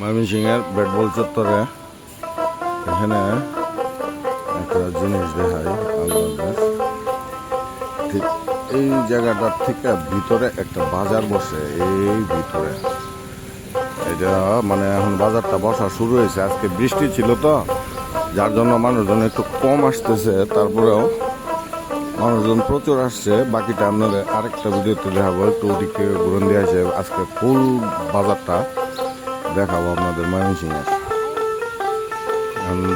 ময়মনসিংহের ব্যাটবল চত্বরে এখানে একটা জিনিস দেখাই আপনাদের। ঠিক এই জায়গাটার থেকে ভিতরে একটা বাজার বসে, এই ভিতরে এটা মানে এখন বাজারটা বসা শুরু হয়েছে। আজকে বৃষ্টি ছিল তো, যার জন্য মানুষজন একটু কম আসতেছে, তারপরেও মানুষজন প্রচুর আসছে। বাকিটা আপনাদের আরেকটা ভিডিওতে দেখাবো, একটু ওদিকে ঘুরন দিয়ে আসে। আজকে ফুল বাজারটা দেখাবো আপনাদের ময়মনসিংহের।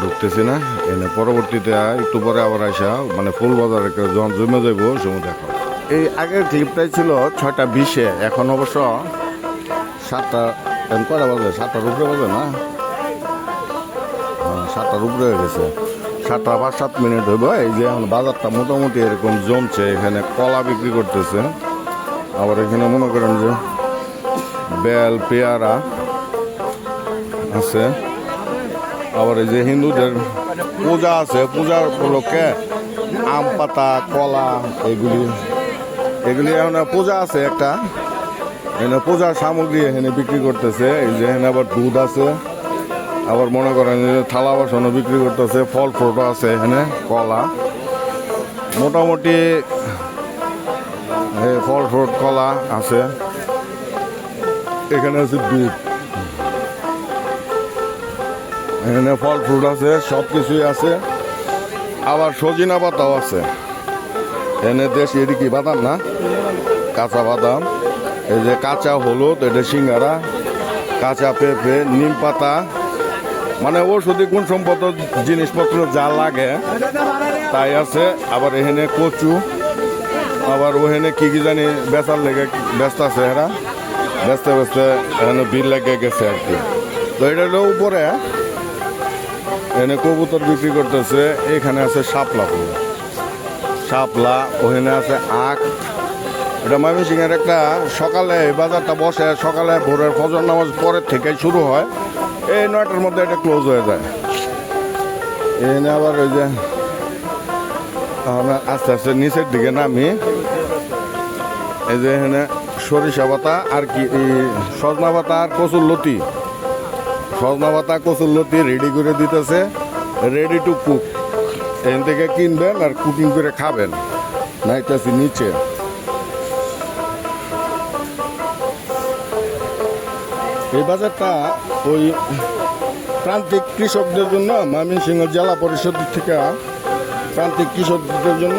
ঢুকতেছি না এনে, পরবর্তীতে একটু পরে আবার আসা মানে ফুল বাজারে যখন জমে যাবো সময় দেখাবো। এই আগের ক্লিপটাই ছিল 6:20, এখন অবশ্য 7টা কটা বাজে, 7টার উপরে বাজে না, 7টার উপরে হয়ে গেছে। 7টা 5-7 মিনিট হইব। এই যে এখন বাজারটা মোটামুটি এরকম জমছে। এখানে কলা বিক্রি করতেছে, আবার এখানে মনে করেন যে বেল পেয়ারা আছে, আবার এই যে হিন্দুদের পূজা আছে, পূজার উপলক্ষে আম পাতা কলা এগুলি এখন পূজা আছে একটা, এখানে পূজার সামগ্রী এখানে বিক্রি করতেছে। এই যে এখানে আবার দুধ আছে, আবার মনে করেন যে থালা বাসনও বিক্রি করতেছে, ফল ফ্রুটও আছে এখানে, কলা মোটামুটি ফল ফ্রুট কলা আছে। এখানে আছে দুধ, এখানে ফল ফ্রুট আছে, সব কিছুই আছে। আবার সজিনা পাতাও আছে এখানে। দেশি এদিকে বাদাম না, কাঁচা বাদাম, এই যে কাঁচা হলুদ, এটা সিঙ্গারা, কাঁচা পেঁপে, নিম পাতা, মানে ওষুধি গুণ সম্পদ জিনিসপত্র যা লাগে তাই আছে। আবার এখানে কচু, আবার ওখানে কি কি জানি বেচার লেগে ব্যস্ত আছে, এরা ব্যস্তে ব্যস্তে এখানে বিল লেগে গেছে আর কি। তো এটা হলো উপরে এখানে কবুতর বিক্রি করতেছে। এখানে আছে শাপলা ফুল, শাপলা, ওখানে আছে আখ। এটা ময়মনসিংহের একটা সকালে এই বাজারটা বসে, সকালে ভোরের ফজর নামাজ পরের থেকে শুরু হয়, এই 9টার মধ্যে এটা ক্লোজ হয়ে যায়। এখানে আবার ওই যে আস্তে আস্তে নিচের দিকে নামি, এই যে এখানে সরিষা পাতা আর কি সজনা পাতা আর কচুর লতি, সজনা পাতা কচুর লতি রেডি করে দিতেছে, রেডি টু কুক। এখান থেকে কিনবেন আর কুকিং করে খাবেন। নাইতেছি নিচে, এই বাজারটা ওই প্রান্তিক কৃষকদের জন্য ময়মনসিংহ জেলা পরিষদ থেকে প্রান্তিক কৃষকদের জন্য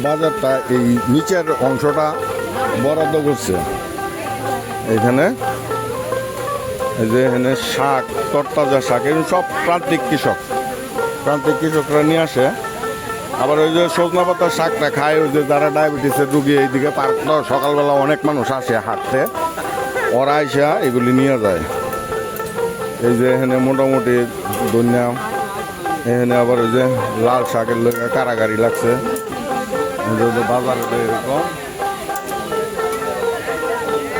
বাজারটা এই নিচের অংশটা বরাদ্দ করছে। এখানে এই যে এখানে শাক, তরতাজা শাক, এগুলো সব প্রান্তিক কৃষকরা নিয়ে আসে। আবার ওই যে সজনা পাতার শাকটা খায়, ওই যে যারা ডায়াবেটিসের রুগী, এইদিকে পার্কটা সকালবেলা অনেক মানুষ আসে হাঁটতে, ওরা আইসা এগুলি নিয়ে যায়। এই যে এখানে মোটামুটি ধনিয়া, এখানে আবার ওই যে লাল শাকের লোকের কারাগারি লাগছে। বাজারে এরকম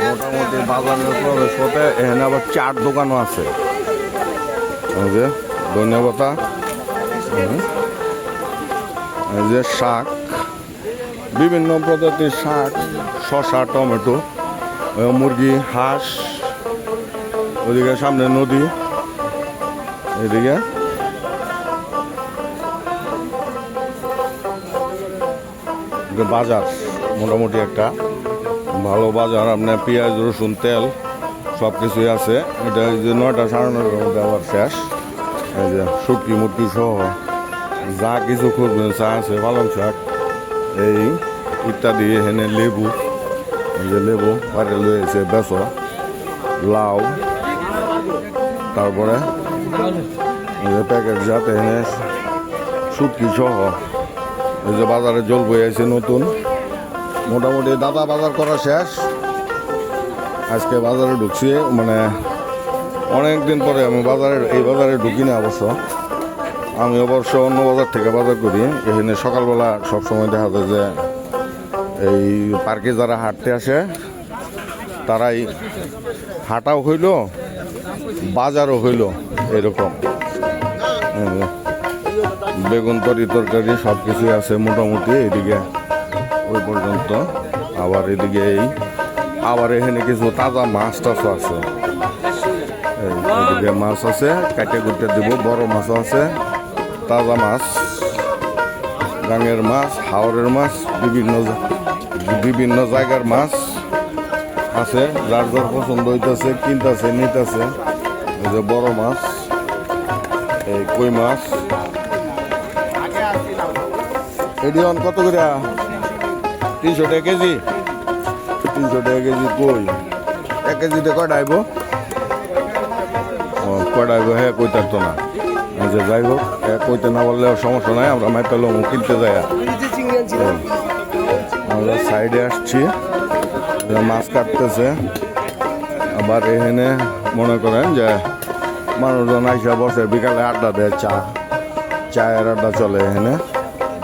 মোটামুটি বাজারের প্রবেশ পথে এখানে আবার চার দোকানও আছে। এই যে ধনিয়া পাতা, এই যে শাক, বিভিন্ন প্রজাতির শাক, শসা, টমেটো, মুরগি, হাঁস, ওইদিকে সামনে নদী, এদিকে বাজার মোটামুটি একটা ভালো বাজার। আপনার পেঁয়াজ, রসুন, তেল সব কিছুই আছে। এটা এই যে 9টা 9:30 মধ্যে আবার শেষ। এই যে শুটকি মুরগি সহ যা কিছু খুঁজবেন, চা আছে, পালং শাক, এই ইত্যাদি। এখানে লেবু, এই যে লেবু পারে লয়েছে বেশ, লাউ, তারপরে প্যাকেট জাত এখানে শুটকি সহ। এই যে বাজারে জল বয়ে আছে নতুন। মোটামুটি দাদা বাজার করা শেষ। আজকে বাজারে ঢুকছি, মানে অনেক দিন পরে আমি এই বাজারে ঢুকি না। আমি অবশ্য অন্য বাজার থেকে বাজার করি। এখানে সকালবেলা সবসময় দেখা যায় যে এই পার্কে যারা হাঁটতে আসে তারাই হাঁটাও হইল, বাজারও হইল, এরকম। বেগুন, তরকারি সব কিছুই আছে মোটামুটি এদিকে ওই পর্যন্ত। আবার এদিকে আবার এখানে কিছু তাজা মাছ টাছও আছে। এই এদিকে মাছ আছে, কাটে কুটে দিব। বড় মাছও আছে, তাজা মাছ, গাঙের মাছ, হাওরের মাছ, বিভিন্ন জায়গার মাছ আছে। যার যার পছন্দ হইতেছে কিনতেছে নিতেছে। এই যে বড় মাছ, এই কই মাছ। এডিয়ন কত করে? 300 টাকা কেজি। 300 টাকা কেজি কই। 1 কেজিতে কয়টা আইব? কয়টা আইব হ্যাঁ কইতার তো না। যে যাই হোক, কইতে না বললে সমস্যা নাই, আমরা মাইপালো কিনতে যাই। আমরা সাইডে আসছি, মাছ কাটতেছে। আবার এখানে মনে করেন যে মানুষজন আইসা বসে, বিকালে আড্ডা দেয়, চায়ের আড্ডা চলে এখানে।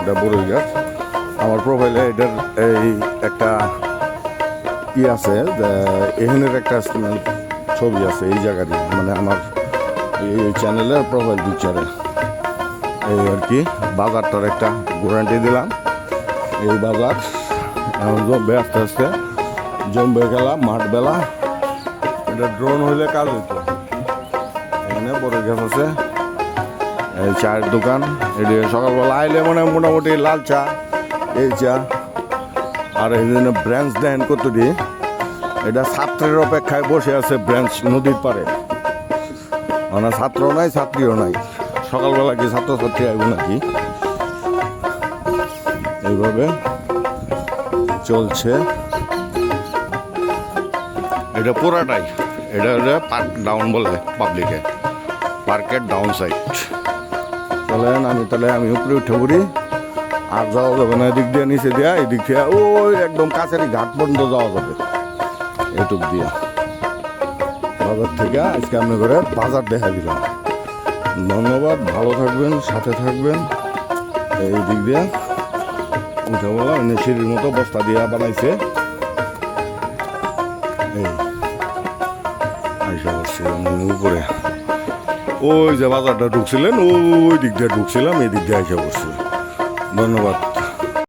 এটা বড়ই গাছ। আমার প্রোফাইলে এটার এই একটা কি আছে, এখানের একটা ছবি আছে এই জায়গারই, মানে আমার এই চ্যানেলের প্রোফাইল পিকচারে। এই আর কি বাজারটার একটা গ্যারান্টি দিলাম। এই বাজার জমবে আস্তে আস্তে, জমবে গেলাম মাঠ বেলা। এটা ড্রোন হইলে কাজ হইতো। এখানে বড় গাছ আছে, এই চায়ের দোকান। এটি সকালবেলা আইলে মানে মোটামুটি লাল চা, এই চা। আর এই জন্য ব্রাঞ্চ দেন কতটি, এটা ছাত্রের অপেক্ষায় বসে আছে ব্রাঞ্চ নদীর পারে। মানে ছাত্র নাই, ছাত্রীও নাই। সকালবেলা কি ছাত্রছাত্রী আইব নাকি? এইভাবে চলছে। এটা পুরাটাই, এটা পার্ক ডাউন বলে পাবলিকে, পার্কের ডাউন সাইড। চলেন আমি উপরে উঠে পড়ি। আর যাওয়া যাবে না এদিক দিয়ে, নিচে দিয়া এদিক দিয়ে ওই একদম কাছারি ঘাট পর্যন্ত যাওয়া যাবে এটুক দিয়া। বাজার থেকে আজকে আপনি করে বাজার দেখা দিলাম। ধন্যবাদ, ভালো থাকবেন, সাথে থাকবেন। এই দিক দিয়ে উঠে বললাম, সিঁড়ির মতো বস্তা দিয়া বানাইছে। এই আইসা বসছি উপরে। ওই যে বাজারটা ঢুকছিলেন, ওই দিক দিয়ে ঢুকছিলাম, এই দিক দিয়ে আইসা বসছি। ধন্যবাদ।